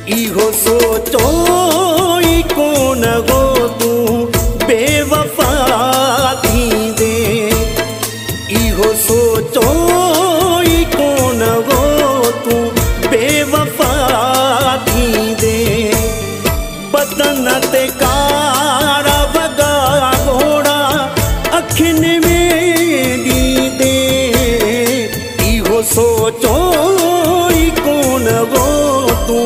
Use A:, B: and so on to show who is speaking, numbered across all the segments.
A: इहो सोचो ई कोन गो तू बेवफा थींदे। इहो सोचो ई कोन गो तू बेवफा थींदे। बदन ते कारा वगा घोड़ा अखिन में ॾींदे। इहो सोचो ई कोन गो तू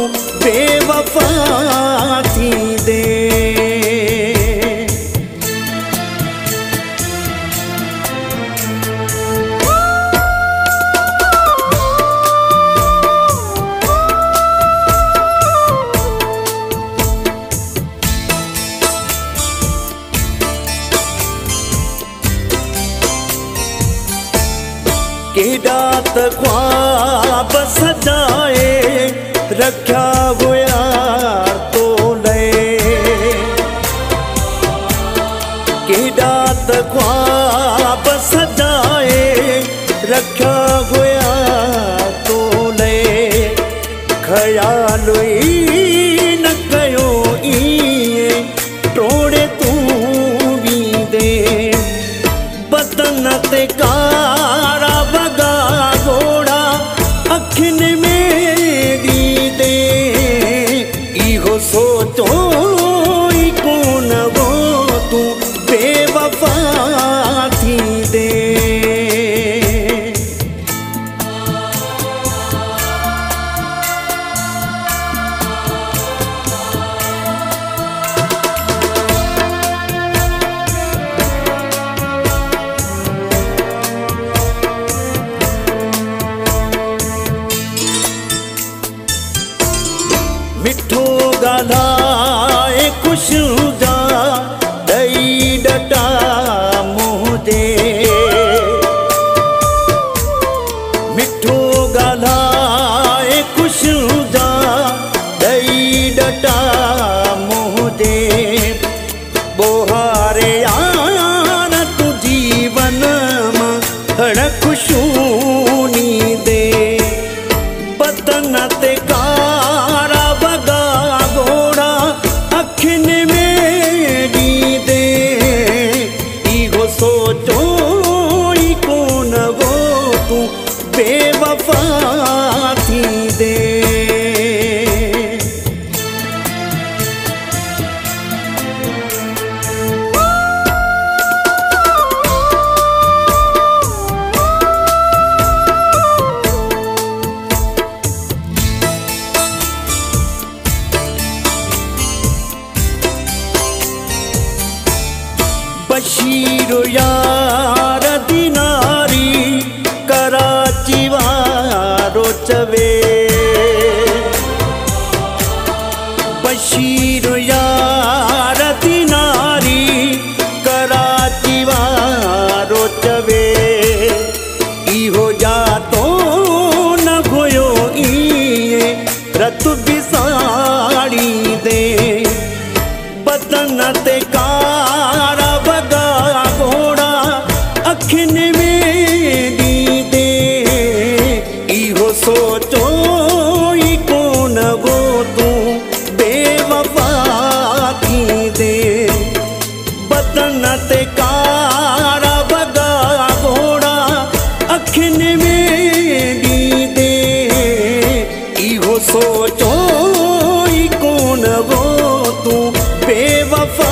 A: बेवफा थींदे। केॾा त ख्वाब सजाए रखिया हुया तो लए। केॾा त ख्वाब सजाए रखिया हुया तो लए। ख़याल ई न कयो इएं टोड़े तूं वींदे। बदन ते कारा वगा घोड़ा अखिन में ॾींदे। इहो सोचो ई कोन गो तू बेवफा थींदे। मिठो ॻाल्हाए ख़ुशि जा ॾई डटा मुंहुं जे। मिठो ॻाल्हाए ख़ुशि जा ॾई डटा मुंहुं जे। ॿोहारे यार तूं जीवन मां हड़ ख़ुशियूं नींदे। बदन ते कारा वगा घोड़ा अखिन में ॾींदे। इहो सोचो ई कोन गो तू बेवफा थींदे। बशीर यार दिनारी कराची वारो चवे। बशीर यार दिनारी कराची वारो चवे। इहो जातो न हुयो इएं रत बिसाड़ी दे। बदन ते कारा वगा घोड़ा अखिन में ॾींदे। इहो सोचो ई कोन गो तू बेवफा थींदे। बदन ते कारा वगा घोड़ा अखिन में ॾींदे। इहो सोचो ई कोन गो तू बेवफा